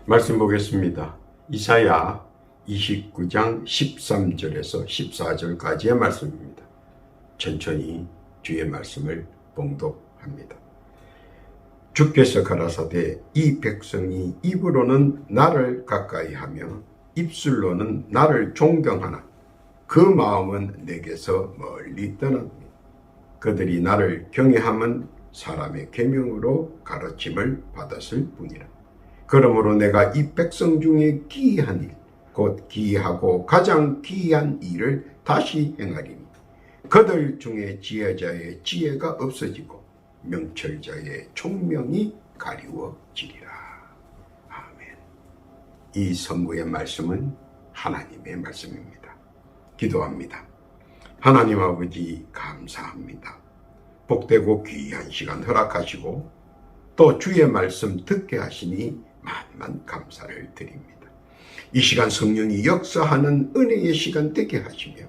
말씀 보겠습니다. 이사야 29장 13절에서 14절까지의 말씀입니다. 천천히 주의 말씀을 봉독합니다. 주께서 가라사대 이 백성이 입으로는 나를 가까이하며 입술로는 나를 존경하나 그 마음은 내게서 멀리 떠납니다. 그들이 나를 경외함은 사람의 계명으로 가르침을 받았을 뿐이라. 그러므로 내가 이 백성 중에 기이한 일, 곧 기이하고 가장 기이한 일을 다시 행하리니 그들 중에 지혜자의 지혜가 없어지고 명철자의 총명이 가리워지리라. 아멘. 이 선구의 말씀은 하나님의 말씀입니다. 기도합니다. 하나님 아버지 감사합니다. 복되고 귀한 시간 허락하시고 또 주의 말씀 듣게 하시니 만만 감사를 드립니다. 이 시간 성령이 역사하는 은혜의 시간 되게 하시며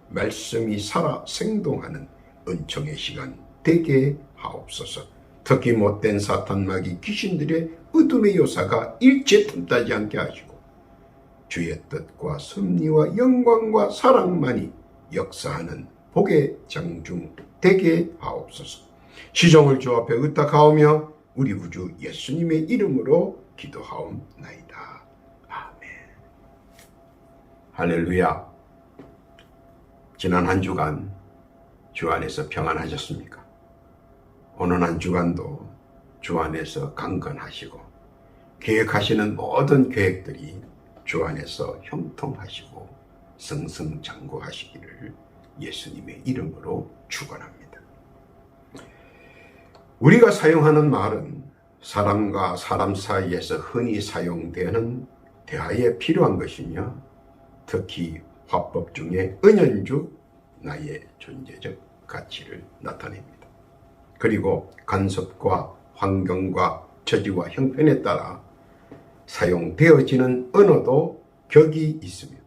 말씀이 살아 생동하는 은총의 시간 되게 하옵소서. 특히 못된 사탄 마귀 귀신들의 어둠의 요사가 일체 틈타지 않게 하시고 주의 뜻과 섭리와 영광과 사랑만이 역사하는 복의 장중 되게 하옵소서. 시종을 주 앞에 의탁하오며 우리 구주 예수님의 이름으로 기도하옵나이다. 아멘. 할렐루야. 지난 한 주간 주 안에서 평안하셨습니까? 오늘 한 주간도 주 안에서 강건하시고 계획하시는 모든 계획들이 주 안에서 형통하시고 승승장구하시기를 예수님의 이름으로 축원합니다. 우리가 사용하는 말은 사람과 사람 사이에서 흔히 사용되는 대화에 필요한 것이며 특히 화법 중에 은연중 나의 존재적 가치를 나타냅니다. 그리고 간섭과 환경과 처지와 형편에 따라 사용되어지는 언어도 격이 있으며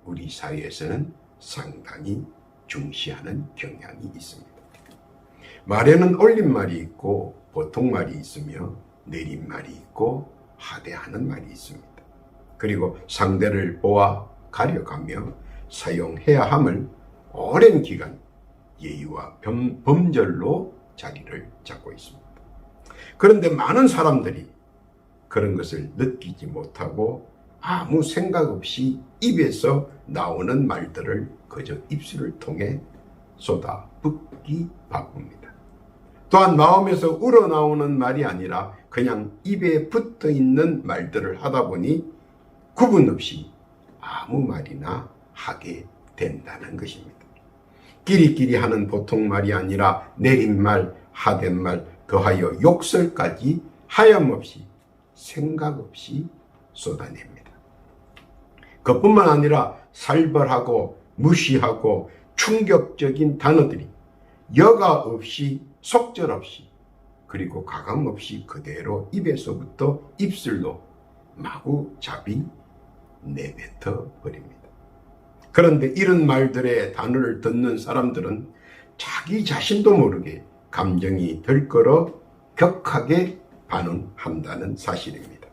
우리 사회에서는 상당히 중시하는 경향이 있습니다. 말에는 올림말이 있고 보통말이 있으며 내림말이 있고 하대하는 말이 있습니다. 그리고 상대를 보아 가려가며 사용해야 함을 오랜 기간 예의와 범절로 자리를 잡고 있습니다. 그런데 많은 사람들이 그런 것을 느끼지 못하고 아무 생각 없이 입에서 나오는 말들을 그저 입술을 통해 쏟아붓기 바쁩니다. 또한 마음에서 우러나오는 말이 아니라 그냥 입에 붙어있는 말들을 하다 보니 구분 없이 아무 말이나 하게 된다는 것입니다. 끼리끼리 하는 보통 말이 아니라 내린말, 하댄말, 더하여 욕설까지 하염없이 생각 없이 쏟아냅니다. 그뿐만 아니라 살벌하고 무시하고 충격적인 단어들이 여과 없이 속절없이 그리고 가감 없이 그대로 입에서부터 입술로 마구잡이 내뱉어 버립니다. 그런데 이런 말들의 단어를 듣는 사람들은 자기 자신도 모르게 감정이 들끓어 격하게 반응한다는 사실입니다.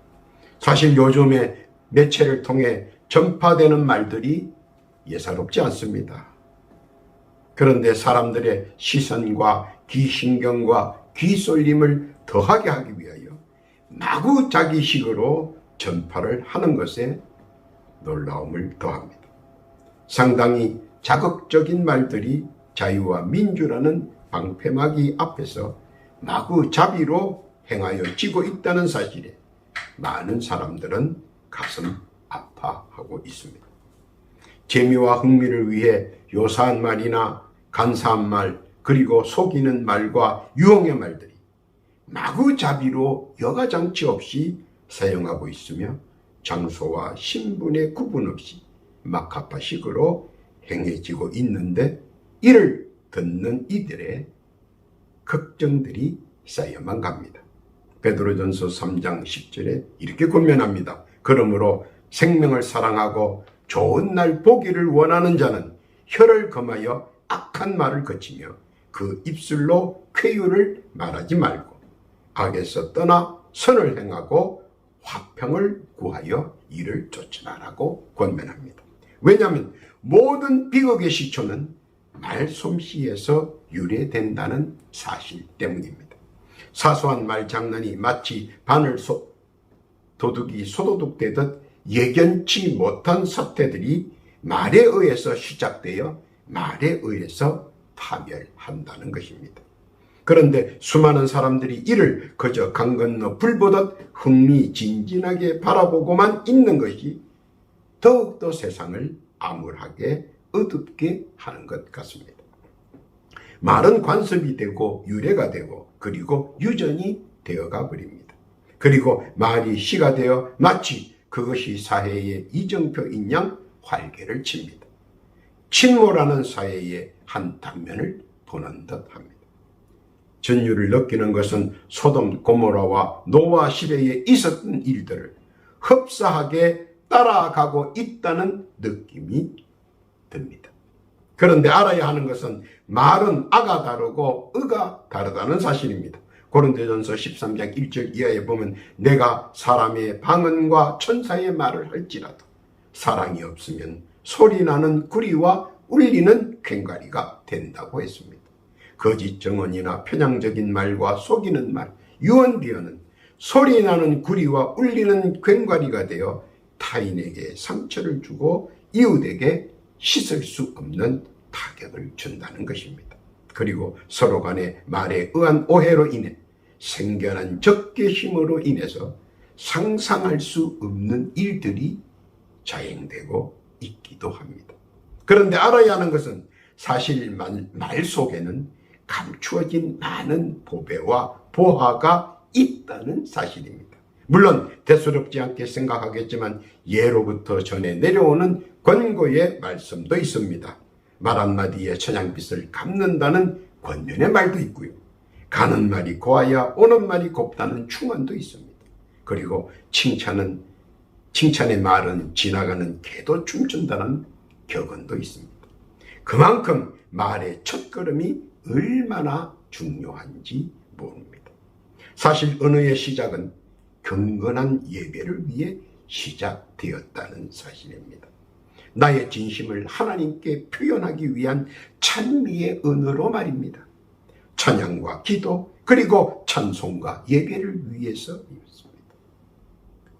사실 요즘에 매체를 통해 전파되는 말들이 예사롭지 않습니다. 그런데 사람들의 시선과 귀신경과 귀쏠림을 더하게 하기 위하여 마구 자기식으로 전파를 하는 것에 놀라움을 더합니다. 상당히 자극적인 말들이 자유와 민주라는 방패막이 앞에서 마구잡이로 행하여지고 있다는 사실에 많은 사람들은 가슴 아파하고 있습니다. 재미와 흥미를 위해 요사한 말이나 간사한 말 그리고 속이는 말과 유혹의 말들이 마구잡이로 여과장치 없이 사용하고 있으며 장소와 신분의 구분 없이 막하파식으로 행해지고 있는데 이를 듣는 이들의 걱정들이 쌓여만 갑니다. 베드로전서 3장 10절에 이렇게 권면합니다. 그러므로 생명을 사랑하고 좋은 날 보기를 원하는 자는 혀를 금하여 악한 말을 거치며 그 입술로 쾌유를 말하지 말고 악에서 떠나 선을 행하고 화평을 구하여 이를 쫓으라라고 권면합니다. 왜냐하면 모든 비극의 시초는 말솜씨에서 유래된다는 사실 때문입니다. 사소한 말 장난이 마치 바늘 도둑이 소도둑되듯 예견치 못한 사태들이 말에 의해서 시작되어 말에 의해서 파멸한다는 것입니다. 그런데 수많은 사람들이 이를 그저 강 건너 불 보듯 흥미진진하게 바라보고만 있는 것이 더욱더 세상을 암울하게 어둡게 하는 것 같습니다. 말은 관습이 되고 유래가 되고 그리고 유전이 되어가 버립니다. 그리고 말이 시가 되어 마치 그것이 사회의 이정표인 양 활개를 칩니다. 침몰하는 사회의 한 단면을 보는 듯합니다. 전율을 느끼는 것은 소돔 고모라와 노아 시대에 있었던 일들을 흡사하게 따라가고 있다는 느낌이 듭니다. 그런데 알아야 하는 것은 말은 아가 다르고 의가 다르다는 사실입니다. 고린도전서 13장 1절 이하에 보면 내가 사람의 방언과 천사의 말을 할지라도 사랑이 없으면 소리나는 구리와 울리는 괭과리가 된다고 했습니다. 거짓 정언이나 편향적인 말과 속이는 말, 유언비어는 소리나는 구리와 울리는 괭과리가 되어 타인에게 상처를 주고 이웃에게 씻을 수 없는 타격을 준다는 것입니다. 그리고 서로 간의 말에 의한 오해로 인해 생겨난 적개심으로 인해서 상상할 수 없는 일들이 자행되고 있기도 합니다. 그런데 알아야 하는 것은 사실 말 속에는 감추어진 많은 보배와 보화가 있다는 사실입니다. 물론 대수롭지 않게 생각하겠지만 예로부터 전해 내려오는 권고의 말씀도 있습니다. 말 한마디에 천냥빚을 갚는다는 권면의 말도 있고요. 가는 말이 고와야 오는 말이 곱다는 충언도 있습니다. 그리고 칭찬의 말은 지나가는 개도 춤춘다는 격언도 있습니다. 그만큼 말의 첫걸음이 얼마나 중요한지 모릅니다. 사실 언어의 시작은 경건한 예배를 위해 시작되었다는 사실입니다. 나의 진심을 하나님께 표현하기 위한 찬미의 언어로 말입니다. 찬양과 기도 그리고 찬송과 예배를 위해서입니다.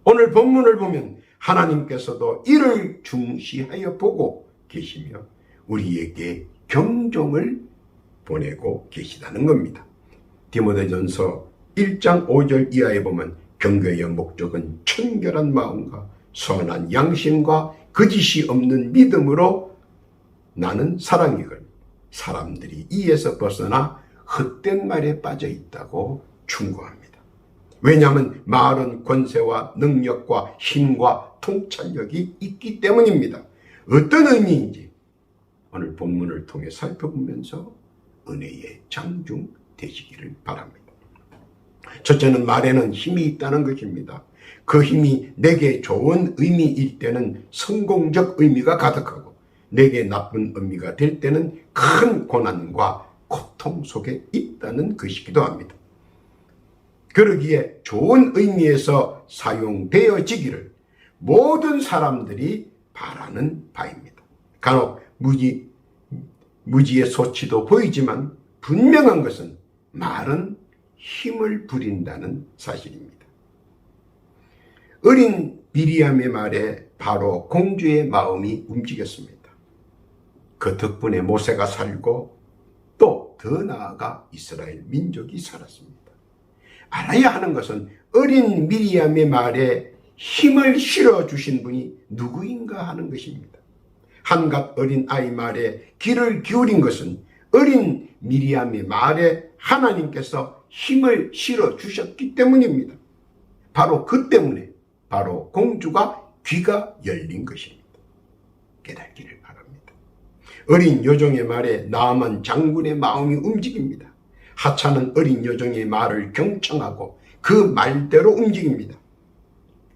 오늘 본문을 보면 하나님께서도 이를 중시하여 보고 계시며 우리에게 경종을 보내고 계시다는 겁니다. 디모데전서 1장 5절 이하에 보면 경배의 목적은 청결한 마음과 선한 양심과 거짓이 없는 믿음으로 나는 사랑이걸 사람들이 이에서 벗어나 헛된 말에 빠져 있다고 충고합니다. 왜냐하면 말은 권세와 능력과 힘과 통찰력이 있기 때문입니다. 어떤 의미인지 오늘 본문을 통해 살펴보면서 은혜의 장중 되시기를 바랍니다. 첫째는 말에는 힘이 있다는 것입니다. 그 힘이 내게 좋은 의미일 때는 성공적 의미가 가득하고 내게 나쁜 의미가 될 때는 큰 고난과 고통 속에 있다는 것이기도 합니다. 그러기에 좋은 의미에서 사용되어지기를 모든 사람들이 바라는 바입니다. 간혹 무지의 소치도 보이지만 분명한 것은 말은 힘을 부린다는 사실입니다. 어린 미리암의 말에 바로 공주의 마음이 움직였습니다. 그 덕분에 모세가 살고 또 더 나아가 이스라엘 민족이 살았습니다. 알아야 하는 것은 어린 미리암의 말에 힘을 실어주신 분이 누구인가 하는 것입니다. 한갓 어린 아이 말에 귀를 기울인 것은 어린 미리암의 말에 하나님께서 힘을 실어주셨기 때문입니다. 바로 그 때문에 바로 공주가 귀가 열린 것입니다. 깨닫기를 바랍니다. 어린 여종의 말에 나아만 장군의 마음이 움직입니다. 하찮은 어린 여종의 말을 경청하고 그 말대로 움직입니다.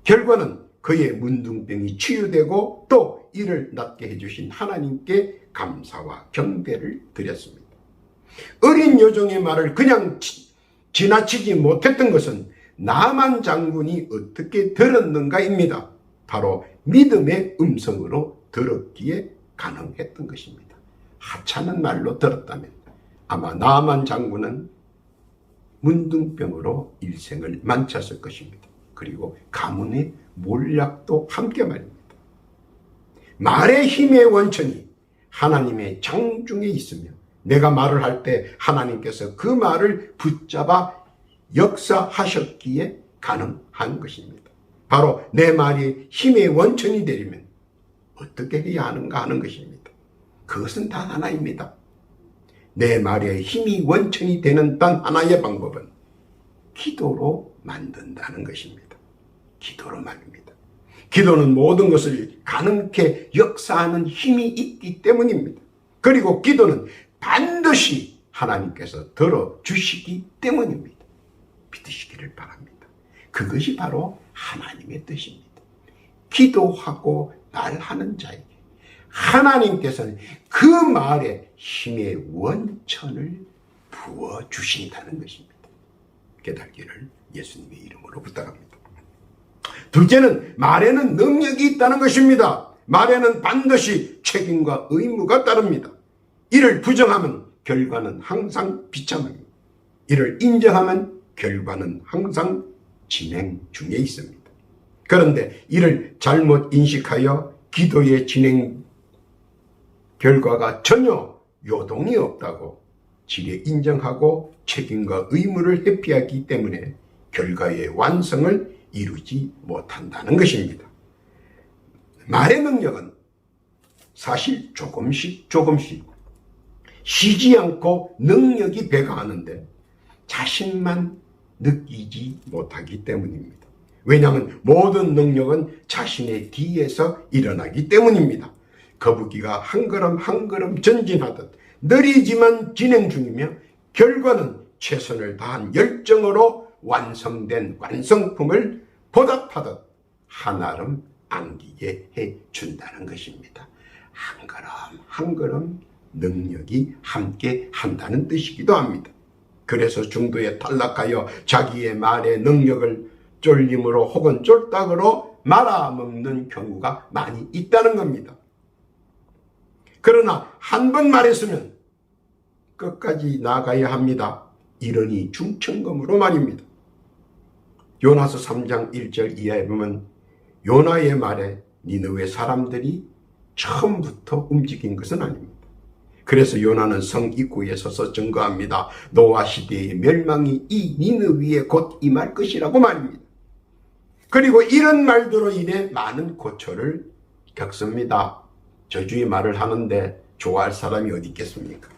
결과는 그의 문둥병이 치유되고 또 이를 낫게 해주신 하나님께 감사와 경배를 드렸습니다. 어린 여종의 말을 그냥 지나치지 못했던 것은 나만 장군이 어떻게 들었는가입니다. 바로 믿음의 음성으로 들었기에 가능했던 것입니다. 하찮은 말로 들었다면 아마 나만 장군은 문둥병으로 일생을 만찼을 것입니다. 그리고 가문의 몰락도 함께 말입니다. 말의 힘의 원천이 하나님의 장중에 있으며 내가 말을 할 때 하나님께서 그 말을 붙잡아 역사하셨기에 가능한 것입니다. 바로 내 말이 힘의 원천이 되려면 어떻게 해야 하는가 하는 것입니다. 그것은 단 하나입니다. 내 말에 힘이 원천이 되는 단 하나의 방법은 기도로 만든다는 것입니다. 기도로 말입니다. 기도는 모든 것을 가능케 역사하는 힘이 있기 때문입니다. 그리고 기도는 반드시 하나님께서 들어주시기 때문입니다. 믿으시기를 바랍니다. 그것이 바로 하나님의 뜻입니다. 기도하고 말하는 자에게 하나님께서는 그 말에 힘의 원천을 부어주신다는 것입니다. 깨닫기를 예수님의 이름으로 부탁합니다. 둘째는 말에는 능력이 있다는 것입니다. 말에는 반드시 책임과 의무가 따릅니다. 이를 부정하면 결과는 항상 비참합니다. 이를 인정하면 결과는 항상 진행 중에 있습니다. 그런데 이를 잘못 인식하여 기도의 진행 결과가 전혀 요동이 없다고 지레 인정하고 책임과 의무를 회피하기 때문에 결과의 완성을 이루지 못한다는 것입니다. 말의 능력은 사실 조금씩 쉬지 않고 능력이 배가하는데 자신만 느끼지 못하기 때문입니다. 왜냐하면 모든 능력은 자신의 뒤에서 일어나기 때문입니다. 거북이가 한 걸음 한 걸음 전진하듯 느리지만 진행 중이며 결과는 최선을 다한 열정으로 완성된 완성품을 보답하듯 한아름 안기게 해준다는 것입니다. 한 걸음 한 걸음 능력이 함께 한다는 뜻이기도 합니다. 그래서 중도에 탈락하여 자기의 말의 능력을 쫄림으로 혹은 쫄딱으로 말아먹는 경우가 많이 있다는 겁니다. 그러나 한 번 말했으면 끝까지 나가야 합니다. 이러니 중천검으로 말입니다. 요나서 3장 1절 이하에 보면 요나의 말에 니느웨 사람들이 처음부터 움직인 것은 아닙니다. 그래서 요나는 성 입구에 서서 증거합니다. 노아 시대의 멸망이 이 니느웨에 곧 임할 것이라고 말입니다. 그리고 이런 말들로 인해 많은 고초를 겪습니다. 저주의 말을 하는데 좋아할 사람이 어디 있겠습니까?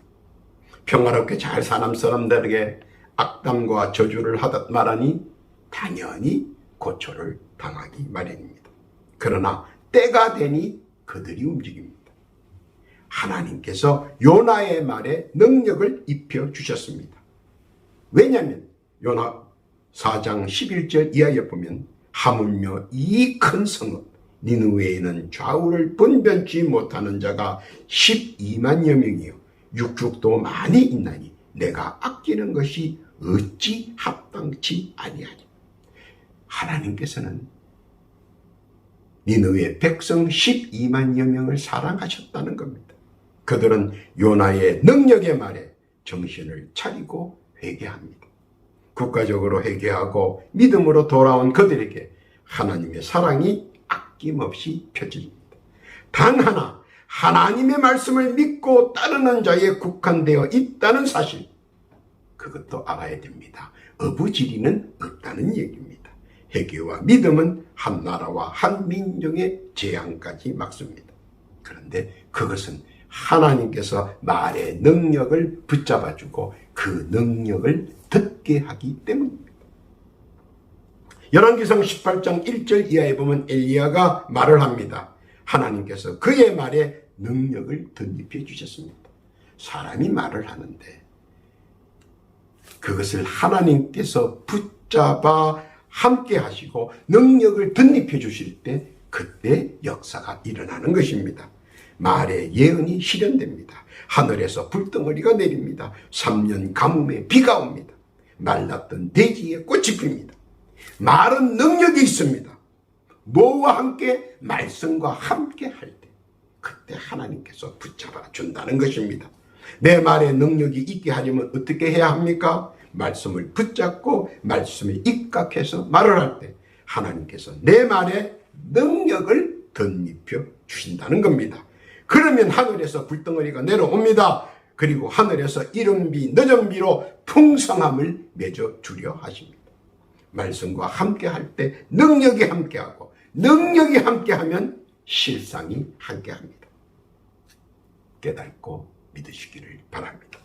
평화롭게 잘 사는 사람들에게 악담과 저주를 하듯 말하니 당연히 고초를 당하기 마련입니다. 그러나 때가 되니 그들이 움직입니다. 하나님께서 요나의 말에 능력을 입혀주셨습니다. 왜냐하면 요나 4장 11절 이하에 보면 하물며 이 큰 성읍 니느웨에는 좌우를 분변치 못하는 자가 12만여 명이요 육축도 많이 있나니 내가 아끼는 것이 어찌 합당치 아니하니. 하나님께서는 니느웨 백성 12만여 명을 사랑하셨다는 겁니다. 그들은 요나의 능력의 말에 정신을 차리고 회개합니다. 국가적으로 회개하고 믿음으로 돌아온 그들에게 하나님의 사랑이 아낌없이 펴집니다. 단 하나 하나님의 말씀을 믿고 따르는 자에 국한되어 있다는 사실, 그것도 알아야 됩니다. 어부지리는 없다는 얘기입니다. 회개와 믿음은 한 나라와 한 민족의 재앙까지 막습니다. 그런데 그것은 하나님께서 말의 능력을 붙잡아주고 그 능력을 듣게 하기 때문입니다. 열왕기상 18장 1절 이하에 보면 엘리야가 말을 합니다. 하나님께서 그의 말에 능력을 덧입혀 주셨습니다. 사람이 말을 하는데 그것을 하나님께서 붙잡아 함께 하시고 능력을 덧입혀 주실 때 그때 역사가 일어나는 것입니다. 말의 예언이 실현됩니다. 하늘에서 불덩어리가 내립니다. 3년 가뭄에 비가 옵니다. 말랐던 대지에 꽃이 핍니다. 말은 능력이 있습니다. 뭐와 함께? 말씀과 함께 할 때, 그때 하나님께서 붙잡아 준다는 것입니다. 내 말에 능력이 있게 하려면 어떻게 해야 합니까? 말씀을 붙잡고 말씀에 입각해서 말을 할 때 하나님께서 내 말에 능력을 덧입혀 주신다는 겁니다. 그러면 하늘에서 불덩어리가 내려옵니다. 그리고 하늘에서 이른 비 늦은 비로 풍성함을 맺어 주려 하십니다. 말씀과 함께 할 때 능력이 함께하고, 능력이 함께하면 실상이 함께합니다. 깨닫고 믿으시기를 바랍니다.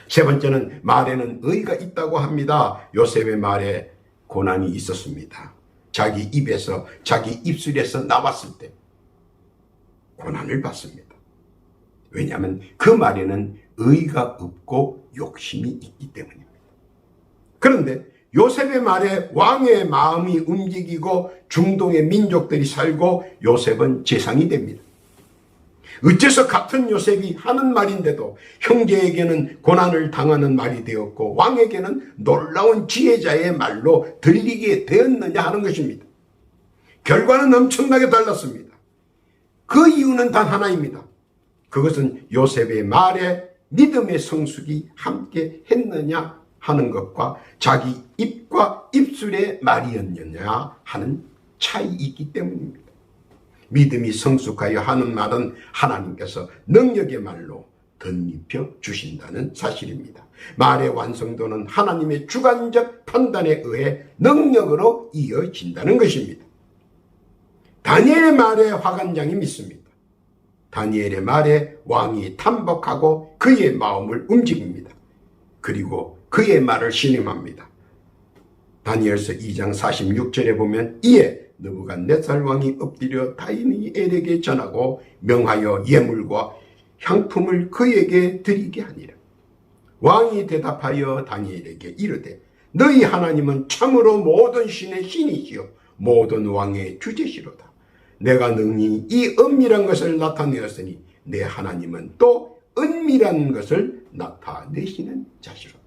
세 번째는 말에는 의가 있다고 합니다. 요셉의 말에 고난이 있었습니다. 자기 입에서, 자기 입술에서 나왔을 때 고난을 받습니다. 왜냐하면 그 말에는 의가 없고 욕심이 있기 때문입니다. 그런데 요셉의 말에 왕의 마음이 움직이고 중동의 민족들이 살고 요셉은 재상이 됩니다. 어째서 같은 요셉이 하는 말인데도 형제에게는 고난을 당하는 말이 되었고 왕에게는 놀라운 지혜자의 말로 들리게 되었느냐 하는 것입니다. 결과는 엄청나게 달랐습니다. 그 이유는 단 하나입니다. 그것은 요셉의 말에 믿음의 성숙이 함께 했느냐 하는 것과 자기 입과 입술의 말이었느냐 하는 차이이기 때문입니다. 믿음이 성숙하여 하는 말은 하나님께서 능력의 말로 덧입혀 주신다는 사실입니다. 말의 완성도는 하나님의 주관적 판단에 의해 능력으로 이어진다는 것입니다. 다니엘의 말에 화관장이 믿습니다. 다니엘의 말에 왕이 탐복하고 그의 마음을 움직입니다. 그리고 그의 말을 신임합니다. 다니엘서 2장 46절에 보면 이에 느부갓네살 왕이 엎드려 다니엘에게 전하고 명하여 예물과 향품을 그에게 드리게 하니라. 왕이 대답하여 다니엘에게 이르되 너희 하나님은 참으로 모든 신의 신이시요 모든 왕의 주제시로다. 내가 능히 이 은밀한 것을 나타내었으니 내 하나님은 또 은밀한 것을 나타내시는 자시로다.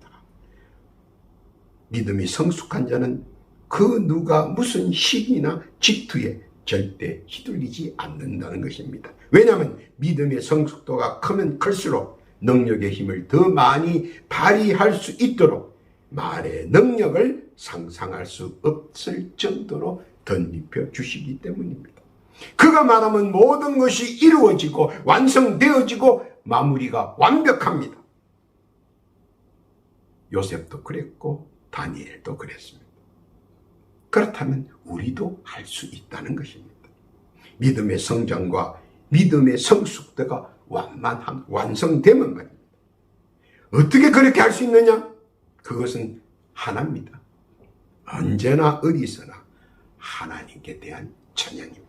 믿음이 성숙한 자는 그 누가 무슨 시기나 질투에 절대 휘둘리지 않는다는 것입니다. 왜냐하면 믿음의 성숙도가 크면 클수록 능력의 힘을 더 많이 발휘할 수 있도록 말의 능력을 상상할 수 없을 정도로 덧입혀 주시기 때문입니다. 그가 말하면 모든 것이 이루어지고 완성되어지고 마무리가 완벽합니다. 요셉도 그랬고 다니엘도 그랬습니다. 그렇다면 우리도 할 수 있다는 것입니다. 믿음의 성장과 믿음의 성숙도가 완성되면 말입니다. 어떻게 그렇게 할 수 있느냐? 그것은 하나입니다. 언제나 어디서나 하나님께 대한 찬양입니다.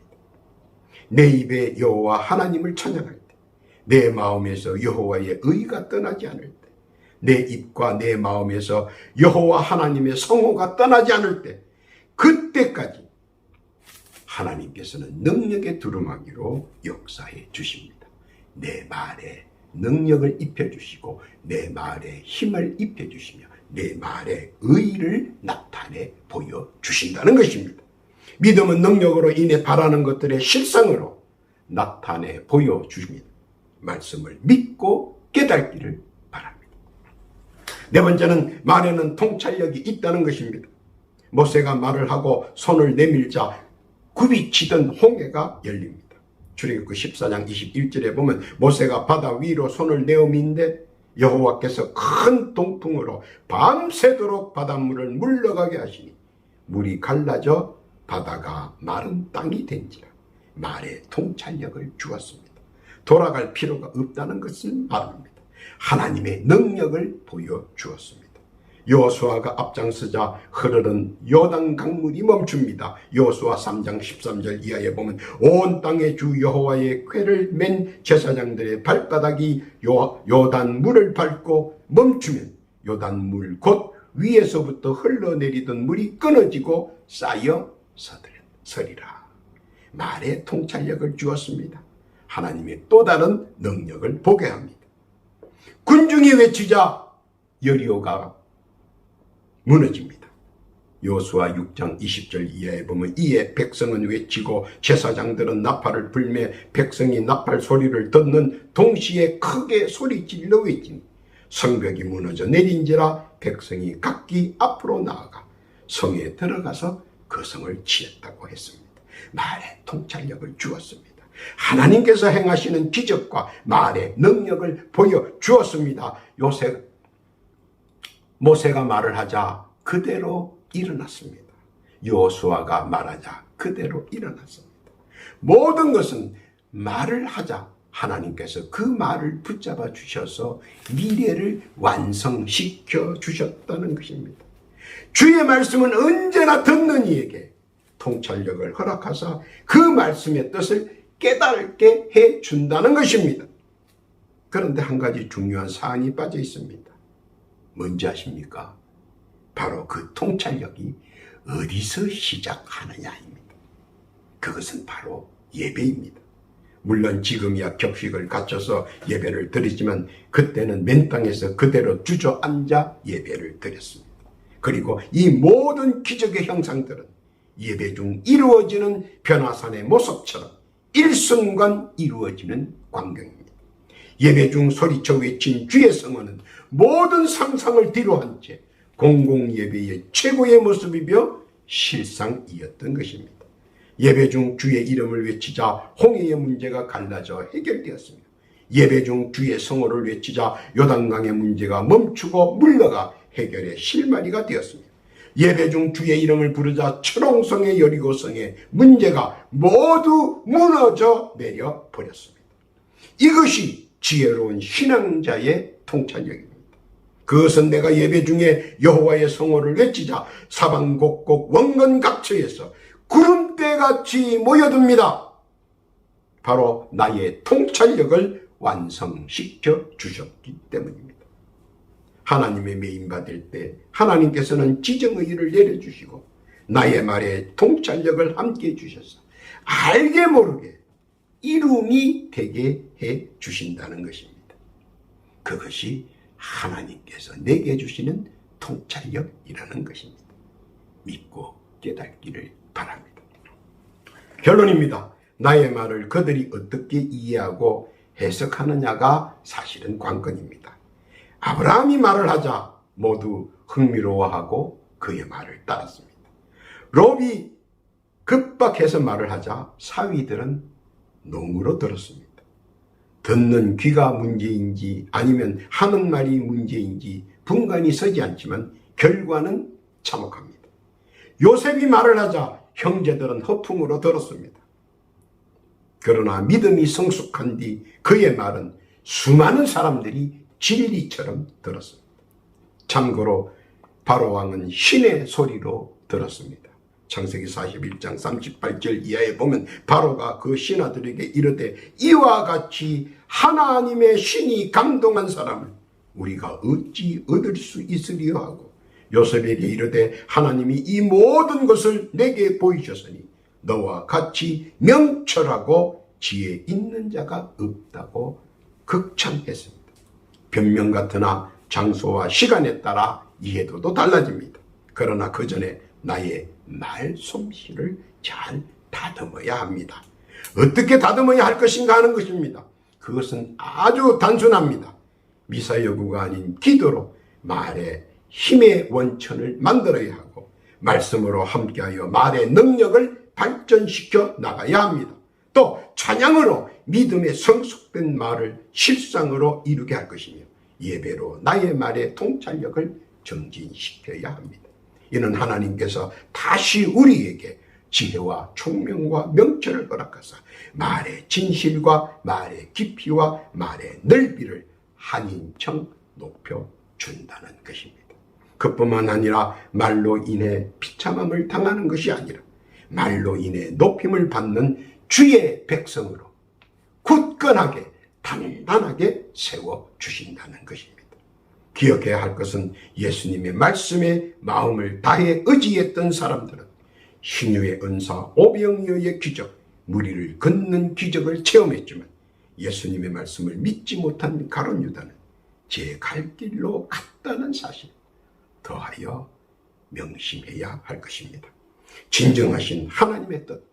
내 입에 여호와 하나님을 찬양할 때, 내 마음에서 여호와의 의가 떠나지 않을 때, 내 입과 내 마음에서 여호와 하나님의 성호가 떠나지 않을 때, 그때까지 하나님께서는 능력의 두루마기로 역사해 주십니다. 내 말에 능력을 입혀주시고 내 말에 힘을 입혀주시며 내 말에 의를 나타내 보여주신다는 것입니다. 믿음은 능력으로 인해 바라는 것들의 실상으로 나타내 보여주십니다. 말씀을 믿고 깨닫기를 바랍니다. 네 번째는 말에는 통찰력이 있다는 것입니다. 모세가 말을 하고 손을 내밀자 굽이치던 홍해가 열립니다. 출애굽기 14장 21절에 보면 모세가 바다 위로 손을 내어민데 여호와께서 큰 동풍으로 밤새도록 바닷물을 물러가게 하시니 물이 갈라져 바다가 마른 땅이 된지라. 말에 통찰력을 주었습니다. 돌아갈 필요가 없다는 것을 말합니다. 하나님의 능력을 보여주었습니다. 여호수아가 앞장서자 흐르는 요단 강물이 멈춥니다. 여호수아 3장 13절 이하에 보면 온 땅의 주 여호와의 궤를 맨 제사장들의 발바닥이 요단 물을 밟고 멈추면 요단 물 곧 위에서부터 흘러내리던 물이 끊어지고 쌓여 서리라. 말에 통찰력을 주었습니다. 하나님의 또 다른 능력을 보게 합니다. 군중이 외치자 여리고가 무너집니다. 여호수아 6장 20절 이하에 보면 이에 백성은 외치고 제사장들은 나팔을 불매 백성이 나팔 소리를 듣는 동시에 크게 소리질러 외치니 성벽이 무너져 내린지라 백성이 각기 앞으로 나아가 성에 들어가서 그 성을 치었다고 했습니다. 말의 통찰력을 주었습니다. 하나님께서 행하시는 기적과 말의 능력을 보여주었습니다. 모세가 말을 하자 그대로 일어났습니다. 여호수아가 말하자 그대로 일어났습니다. 모든 것은 말을 하자 하나님께서 그 말을 붙잡아 주셔서 미래를 완성시켜 주셨다는 것입니다. 주의 말씀은 언제나 듣는 이에게 통찰력을 허락하사 그 말씀의 뜻을 깨닫게 해준다는 것입니다. 그런데 한 가지 중요한 사안이 빠져 있습니다. 뭔지 아십니까? 바로 그 통찰력이 어디서 시작하느냐입니다. 그것은 바로 예배입니다. 물론 지금이야 격식을 갖춰서 예배를 드리지만 그때는 맨 땅에서 그대로 주저앉아 예배를 드렸습니다. 그리고 이 모든 기적의 형상들은 예배 중 이루어지는 변화산의 모습처럼 일순간 이루어지는 광경입니다. 예배 중 소리쳐 외친 주의 성원은 모든 상상을 뒤로한 채 공공예배의 최고의 모습이며 실상이었던 것입니다. 예배 중 주의 이름을 외치자 홍해의 문제가 갈라져 해결되었으며 예배 중 주의 성호를 외치자 요단강의 문제가 멈추고 물러가 해결의 실마리가 되었습니다. 예배 중 주의 이름을 부르자 초롱성의 여리고성의 문제가 모두 무너져 내려 버렸습니다. 이것이 지혜로운 신앙자의 통찰력입니다. 그것은 내가 예배 중에 여호와의 성호를 외치자 사방 곳곳 원건 각처에서 구름대같이 모여듭니다. 바로 나의 통찰력을 완성시켜 주셨기 때문입니다. 하나님의 메인받을 때 하나님께서는 지정의를 내려주시고 나의 말에 통찰력을 함께 해주셔서 알게 모르게 이룸이 되게 해주신다는 것입니다. 그것이 하나님께서 내게 해주시는 통찰력이라는 것입니다. 믿고 깨닫기를 바랍니다. 결론입니다. 나의 말을 그들이 어떻게 이해하고 해석하느냐가 사실은 관건입니다. 아브라함이 말을 하자 모두 흥미로워하고 그의 말을 따랐습니다. 롯이 급박해서 말을 하자 사위들은 농으로 들었습니다. 듣는 귀가 문제인지 아니면 하는 말이 문제인지 분간이 서지 않지만 결과는 참혹합니다. 요셉이 말을 하자 형제들은 허풍으로 들었습니다. 그러나 믿음이 성숙한 뒤 그의 말은 수많은 사람들이 진리처럼 들었습니다. 참고로 바로왕은 신의 소리로 들었습니다. 창세기 41장 38절 이하에 보면 바로가 그 신하들에게 이르되 이와 같이 하나님의 신이 감동한 사람을 우리가 어찌 얻을 수 있으리요 하고 요셉에게 이르되 하나님이 이 모든 것을 내게 보이셨으니 너와 같이 명철하고 지혜 있는 자가 없다고 극찬했습니다. 변명 같으나 장소와 시간에 따라 이해도도 달라집니다. 그러나 그 전에 나의 말솜씨를 잘 다듬어야 합니다. 어떻게 다듬어야 할 것인가 하는 것입니다. 그것은 아주 단순합니다. 미사여구가 아닌 기도로 말의 힘의 원천을 만들어야 하고 말씀으로 함께하여 말의 능력을 발전시켜 나가야 합니다. 또 찬양으로 믿음의 성숙된 말을 실상으로 이루게 할 것이며 예배로 나의 말의 통찰력을 정진시켜야 합니다. 이는 하나님께서 다시 우리에게 지혜와 총명과 명철을 허락하사 말의 진실과 말의 깊이와 말의 넓이를 한인청 높여준다는 것입니다. 그뿐만 아니라 말로 인해 비참함을 당하는 것이 아니라 말로 인해 높임을 받는 주의 백성으로 굳건하게 단단하게 세워주신다는 것입니다. 기억해야 할 것은 예수님의 말씀에 마음을 다해 의지했던 사람들은 신유의 은사, 오병이어의 기적, 무리를 걷는 기적을 체험했지만 예수님의 말씀을 믿지 못한 가룟 유다는 제 갈 길로 갔다는 사실, 더하여 명심해야 할 것입니다. 진정하신 하나님의 뜻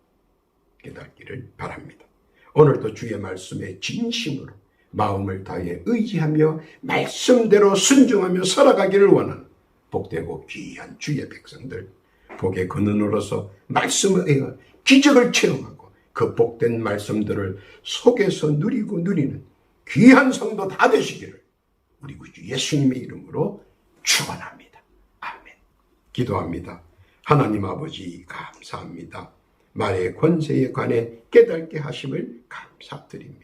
깨닫기를 바랍니다. 오늘도 주의 말씀에 진심으로 마음을 다해 의지하며 말씀대로 순종하며 살아가기를 원하는 복되고 귀한 주의 백성들, 복의 근원으로서 말씀에 의한 기적을 체험하고 그 복된 말씀들을 속에서 누리고 누리는 귀한 성도 다 되시기를 우리 구주 예수님의 이름으로 축원합니다. 아멘. 기도합니다. 하나님 아버지 감사합니다. 말의 권세에 관해 깨닫게 하심을 감사드립니다.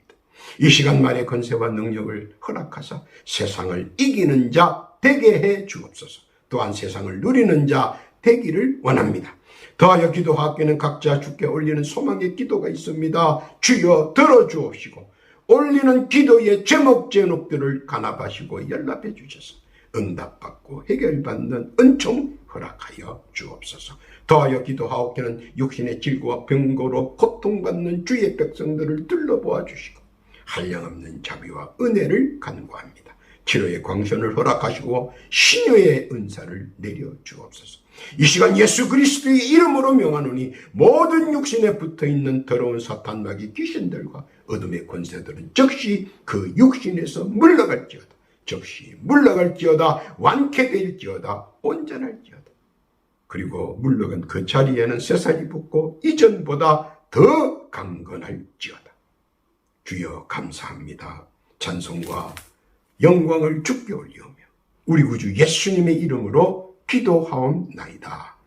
이 시간 말의 권세와 능력을 허락하사 세상을 이기는 자 되게 해 주옵소서. 또한 세상을 누리는 자 되기를 원합니다. 더하여 기도하기는 각자 주께 올리는 소망의 기도가 있습니다. 주여 들어주옵시고 올리는 기도의 제목들을 간합하시고 연락해 주셔서 응답받고 해결받는 은총 허락하여 주옵소서. 더하여 기도하옵기는 육신의 질고와 병고로 고통받는 주의 백성들을 둘러보아 주시고 한량없는 자비와 은혜를 간구합니다. 치료의 광선을 허락하시고 신유의 은사를 내려 주옵소서. 이 시간 예수 그리스도의 이름으로 명하노니 모든 육신에 붙어있는 더러운 사탄마귀 귀신들과 어둠의 권세들은 즉시 그 육신에서 물러갈지어다. 즉시 물러갈지어다. 완쾌될지어다. 온전할지어다. 그리고 물러간 그 자리에는 새살이 붙고 이전보다 더 강건할지어다. 주여 감사합니다. 찬송과 영광을 주께 올리오며 우리 구주 예수님의 이름으로 기도하옵나이다.